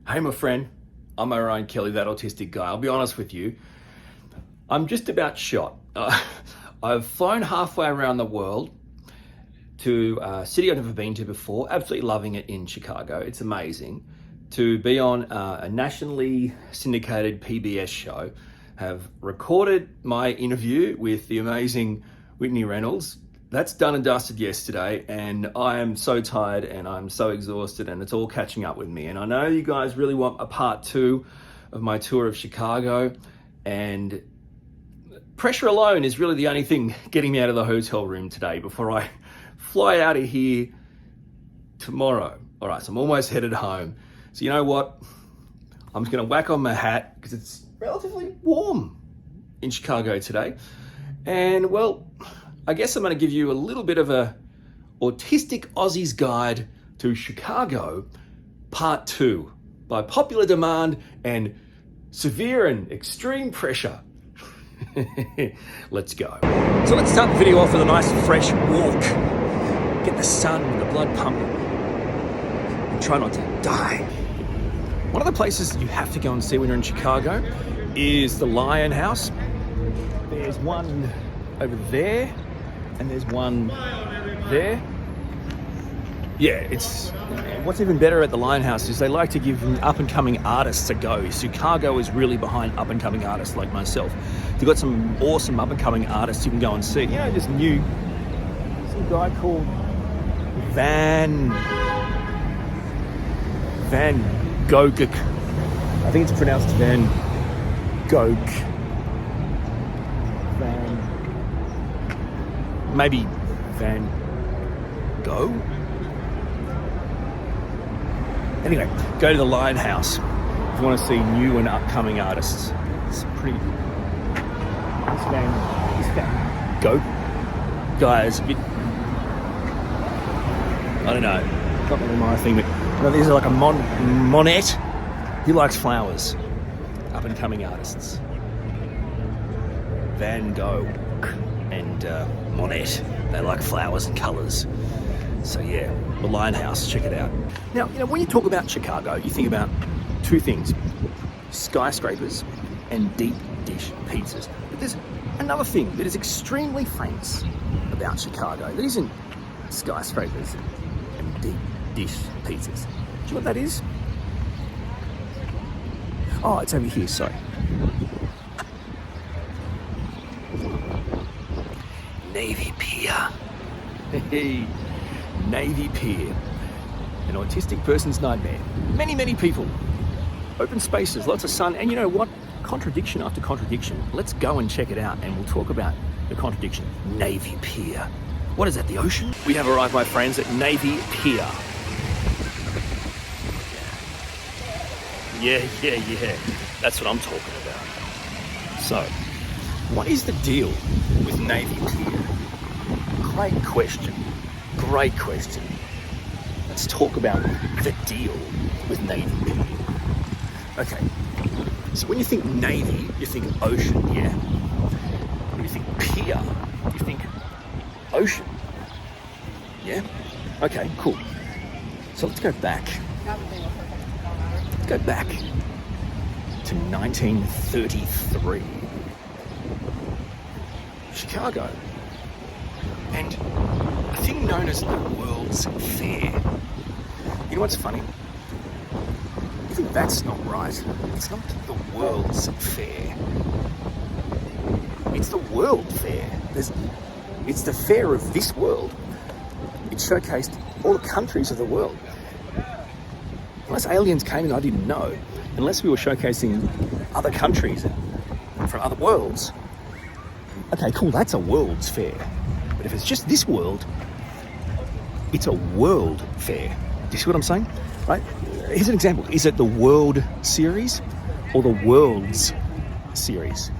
Hey, my friend, I'm Orion Kelly, that autistic guy. I'll be honest with you, I'm just about shot. I've flown halfway around the world to a city I've never been to before, absolutely loving it in Chicago. It's amazing to be on a nationally syndicated PBS show, have recorded my interview with the amazing Whitney Reynolds. That's done and dusted yesterday, and I am so tired and I'm so exhausted, and it's all catching up with me. And I know you guys really want a part 2 of my tour of Chicago, and pressure alone is really the only thing getting me out of the hotel room today before I fly out of here tomorrow. All right, so I'm almost headed home. So you know what? I'm just gonna whack on my hat because it's relatively warm in Chicago today. And well, I guess I'm going to give you a little bit of a Autistic Aussie's Guide to Chicago, Part 2, by popular demand and severe and extreme pressure. Let's go. So let's start the video off with a nice fresh walk. Get the sun and the blood pumping, and try not to die. One of the places you have to go and see when you're in Chicago is the Lion House. There's one over there, and there's one there. Yeah, what's even better at the Lion House is they like to give up-and-coming artists a go. Chicago is really behind up-and-coming artists like myself. They've got some awesome up-and-coming artists you can go and see. You know, just new, some guy called Van Gogh. I think it's pronounced Van Gogh. Maybe Van Gogh? Anyway, go to the Lion House if you want to see new and upcoming artists. It's pretty... This Van Gogh guy is a bit... I don't know. It's not really my thing, but you know, these are like a Monet. He likes flowers. Up and coming artists. Van Gogh and Monet, they like flowers and colours. So yeah, the Lion House, check it out. Now, you know, when you talk about Chicago, you think about two things: skyscrapers and deep dish pizzas. But there's another thing that is extremely famous about Chicago that isn't skyscrapers and deep dish pizzas. Do you know what that is? Oh, it's over here, sorry. Navy Pier. Hey, Navy Pier. An autistic person's nightmare. Many, many people. Open spaces, lots of sun, and you know what? Contradiction after contradiction. Let's go and check it out, and we'll talk about the contradiction. Navy Pier. What is that, the ocean? We have arrived, my friends, at Navy Pier. Yeah. That's what I'm talking about. So, what is the deal with Navy Pier? Great question. Let's talk about the deal with Navy Pier. Okay, so when you think Navy, you think ocean, yeah? When you think pier, you think ocean, yeah? Okay, cool. So let's go back. Let's go back to 1933. Chicago. And a thing known as the World's Fair. You know what's funny? You think that's not right. It's not the World's Fair. It's the World Fair. It's the fair of this world. It showcased all the countries of the world. Unless aliens came in, I didn't know. Unless we were showcasing other countries from other worlds. Okay, cool, that's a World's Fair. But if it's just this world, it's a World Fair. Do you see what I'm saying? Right? Here's an example. Is it the World Series or the World's Series?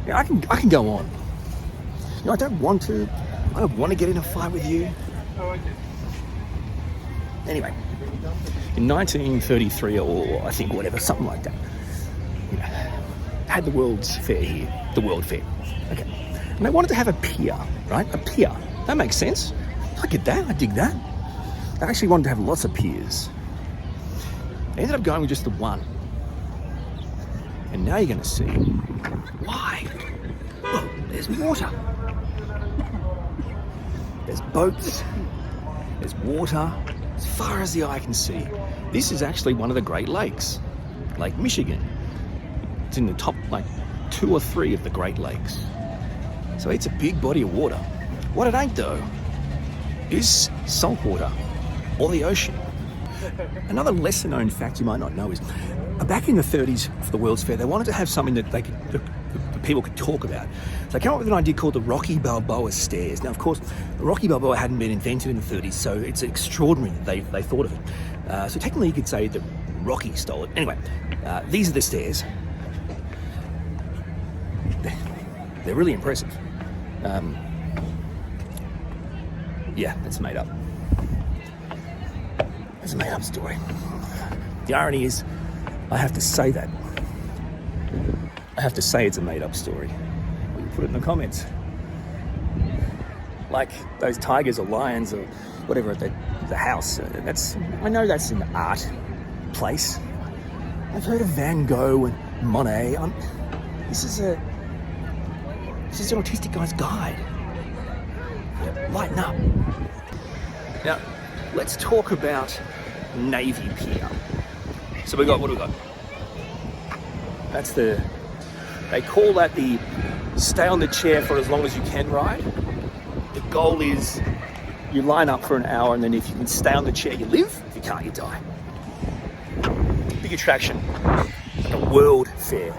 Yeah, I can go on. You know, I don't want to get in a fight with you. Anyway, in 1933 or I think whatever, something like that, you know, had the World's Fair here, the World Fair. Okay. And they wanted to have a pier, right? A pier. That makes sense. I get that. I dig that. They actually wanted to have lots of piers. I ended up going with just the one. And now you're going to see why. Look, there's water. There's boats. There's water as far as the eye can see. This is actually one of the Great Lakes, Lake Michigan. It's in the top, 2 or 3 of the Great Lakes. So it's a big body of water. What it ain't, though, is salt water or the ocean. Another lesser known fact you might not know is back in the 30s for the World's Fair, they wanted to have something that the people could talk about. So they came up with an idea called the Rocky Balboa Stairs. Now, of course, the Rocky Balboa hadn't been invented in the 30s, so it's extraordinary that they thought of it. So technically you could say that Rocky stole it. Anyway, these are the stairs. They're really impressive. Yeah, that's made up. It's a made-up story. The irony is, I have to say that. I have to say it's a made-up story. Well, you put it in the comments. Like those tigers or lions or whatever at the house. I know that's an art place. I've heard of Van Gogh and Monet. This is an autistic guy's guide. Lighten up. Now, let's talk about Navy Pier. So what do we got? They call that the stay on the chair for as long as you can ride. The goal is you line up for an hour, and then if you can stay on the chair, you live. If you can't, you die. Big attraction, like a world fair.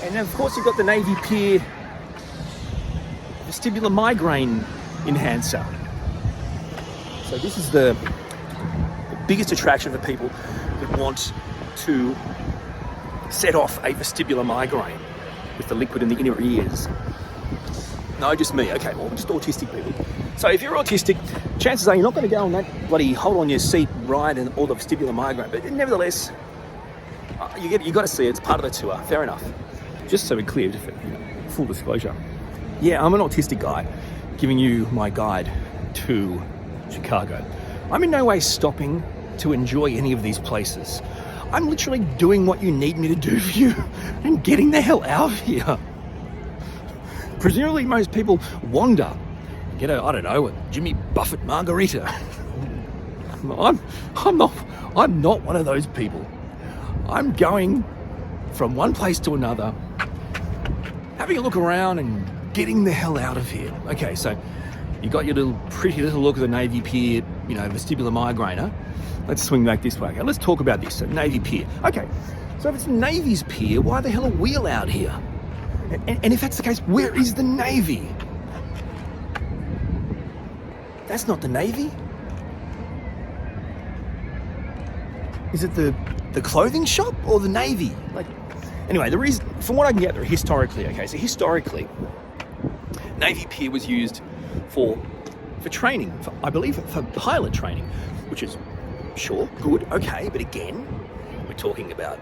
And then of course you've got the Navy Pier vestibular migraine enhancer. So this is the biggest attraction for people that want to set off a vestibular migraine with the liquid in the inner ears. No, just me. Okay, well, just autistic people. So if you're autistic, chances are you're not going to go on that bloody hold on your seat ride and all the vestibular migraine. But nevertheless, you got to see it. It's part of the tour. Fair enough. Just so we're clear, just for full disclosure. Yeah, I'm an autistic guy giving you my guide to Chicago. I'm in no way stopping to enjoy any of these places. I'm literally doing what you need me to do for you and getting the hell out of here. Presumably most people wander, get a Jimmy Buffett margarita. I'm not one of those people. I'm going from one place to another, having a look around and getting the hell out of here. Okay, so you got your pretty little look at the Navy Pier, vestibular migrainer. Let's swing back this way. Okay, let's talk about this. So Navy Pier. Okay, so if it's Navy's Pier, why the hell are we allowed here? And if that's the case, where is the Navy? That's not the Navy. Is it the clothing shop or the Navy? Anyway, the reason, from what I can get there, historically, historically, Navy Pier was used for training, I believe for pilot training, which is sure, good, okay, but again, we're talking about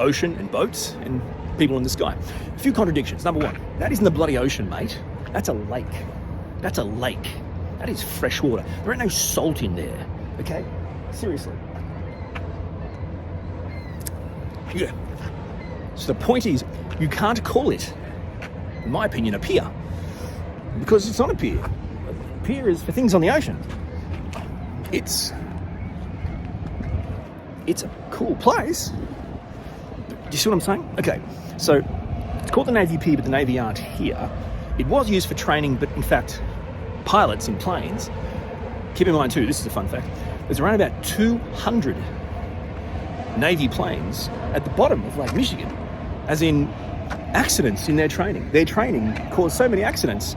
ocean and boats and people in the sky. A few contradictions. Number one, that isn't the bloody ocean, mate. That's a lake. That's a lake. That is fresh water. There ain't no salt in there, okay? Seriously. Yeah. So the point is, you can't call it, in my opinion, a pier, because it's not a pier. A pier is for things on the ocean. It's a cool place. Do you see what I'm saying? Okay, so it's called the Navy Pier, but the Navy aren't here. It was used for training, but in fact, pilots in planes, keep in mind too, this is a fun fact, there's around about 200 Navy planes at the bottom of Lake Michigan, as in accidents in their training. Their training caused so many accidents.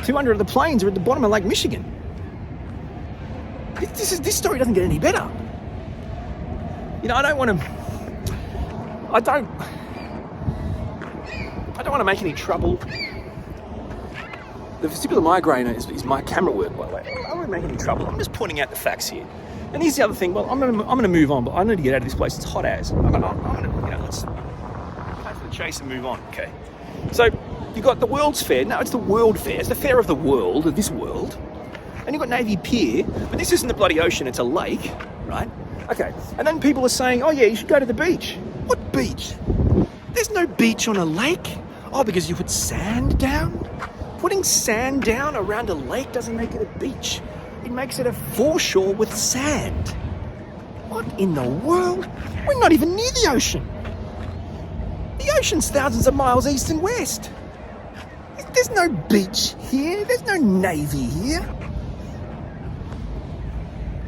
200 of the planes are at the bottom of Lake Michigan. This story doesn't get any better. I don't want to make any trouble. The vestibular migrainer is my camera work, by the way. I don't want to make any trouble. I'm just pointing out the facts here. And here's the other thing. Well, I'm gonna move on, but I need to get out of this place. It's hot as. I'm gonna let's cut to the chase and move on. Okay. So you've got the World's Fair. No, it's the World Fair. It's the fair of the world, of this world. And you've got Navy Pier, but this isn't the bloody ocean. It's a lake, right? Okay, and then people are saying, oh yeah, you should go to the beach. What beach? There's no beach on a lake. Oh, because you put sand down? Putting sand down around a lake doesn't make it a beach. It makes it a foreshore with sand. What in the world? We're not even near the ocean. The ocean's thousands of miles east and west. There's no beach here. There's no navy here.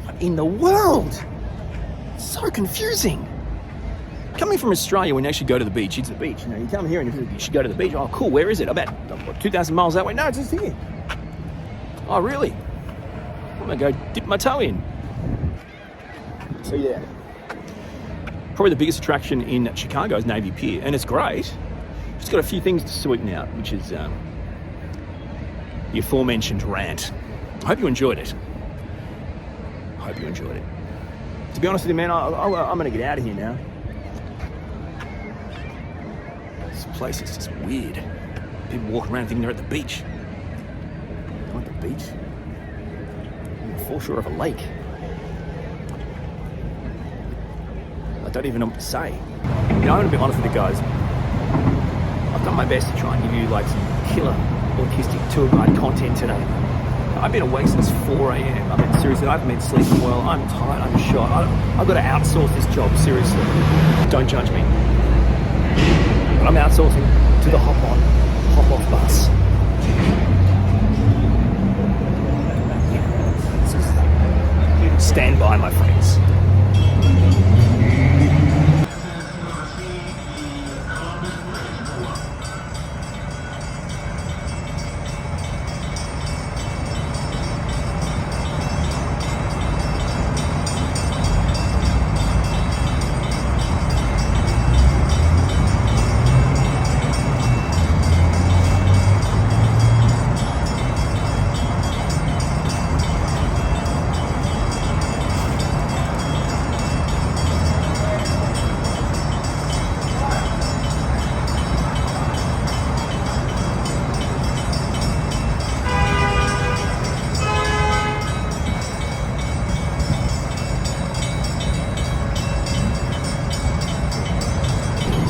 What in the world? So confusing. Coming from Australia, when you actually go to the beach, it's a beach. You know, you come here and you should go to the beach. Oh, cool. Where is it? About 2,000 miles that way. No, it's just here. Oh, really? I'm gonna go dip my toe in. So yeah, probably the biggest attraction in Chicago is Navy Pier, and it's great. Just got a few things to sweeten out, which is the aforementioned rant. I hope you enjoyed it. To be honest with you, man, I'm gonna get out of here now. This place is just weird. People walk around thinking they're at the beach. They're not at the beach. On the foreshore of a lake. I don't even know what to say. You know, I'm gonna be honest with you guys. I've done my best to try and give you like some killer autistic tour guide content today. I've been awake since 4 a.m. I mean, seriously, I haven't been sleeping well. I'm tired, I'm shot. I've got to outsource this job, seriously. Don't judge me. But I'm outsourcing to the hop-off bus. Stand by, my friends.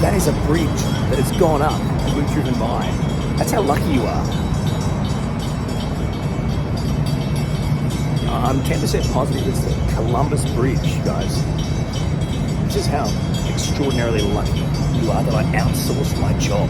That is a bridge that has gone up as we've driven by. That's how lucky you are. I'm 10% positive it's the Columbus Bridge, guys. This is how extraordinarily lucky you are that I outsourced my job.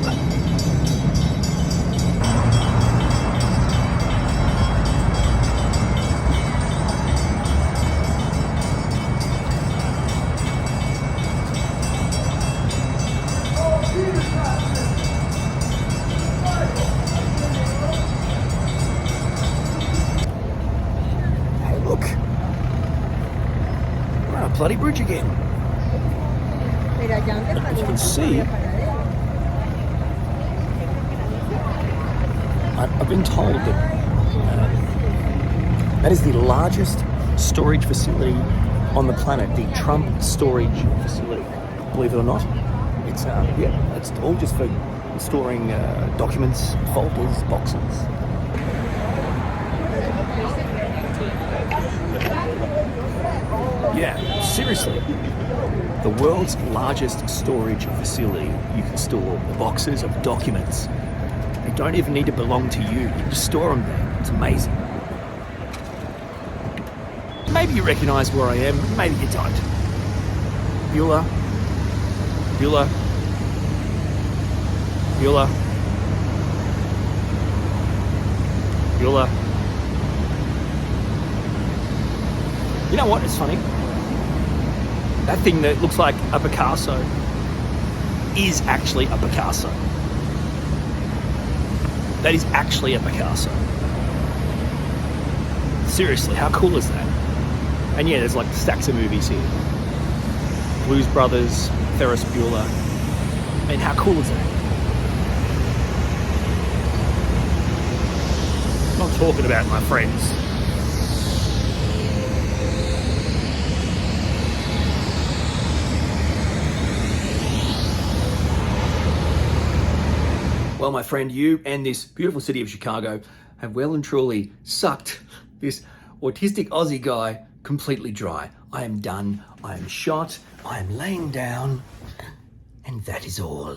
Bloody bridge again. As you can see, I've been told that that is the largest storage facility on the planet, the Trump storage facility. Believe it or not, it's it's all just for storing documents, folders, boxes. Yeah, seriously. The world's largest storage facility. You can store boxes of documents. They don't even need to belong to you. You just store them there. It's amazing. Maybe you recognise where I am. Maybe you don't. Bueller. Bueller. Bueller. Bueller. You know what? It's funny. That thing that looks like a Picasso is actually a Picasso. That is actually a Picasso. Seriously, how cool is that? And yeah, there's like stacks of movies here. Blues Brothers, Ferris Bueller. I mean, how cool is that? I'm not talking about my friends. Well, my friend, you and this beautiful city of Chicago have well and truly sucked this autistic Aussie guy completely dry. I am done. I am shot. I am laying down. And that is all.